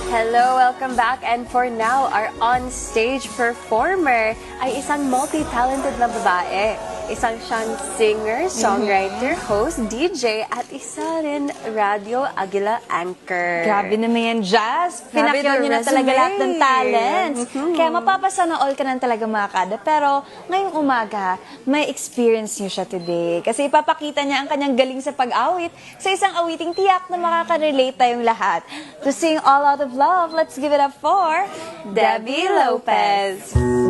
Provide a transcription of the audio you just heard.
Hello, welcome back. And for now, our on-stage performer ay isang multi-talented na babae. Isang siyang singer, songwriter, host, DJ, at isa rin radio Agila anchor. Grabe naman yan, Jazz. Grabe Pinakyaw the nyo na talaga resume. lahat ng talents. Kaya mapapasa na all ka na talaga mga kada. Pero ngayong umaga, may experience nyo siya today. Kasi ipapakita niya ang kanyang galing sa pag-awit sa isang awiting tiyak na makaka-relate tayong lahat. To sing All Out of Love, let's give it up for Debbie Lopez.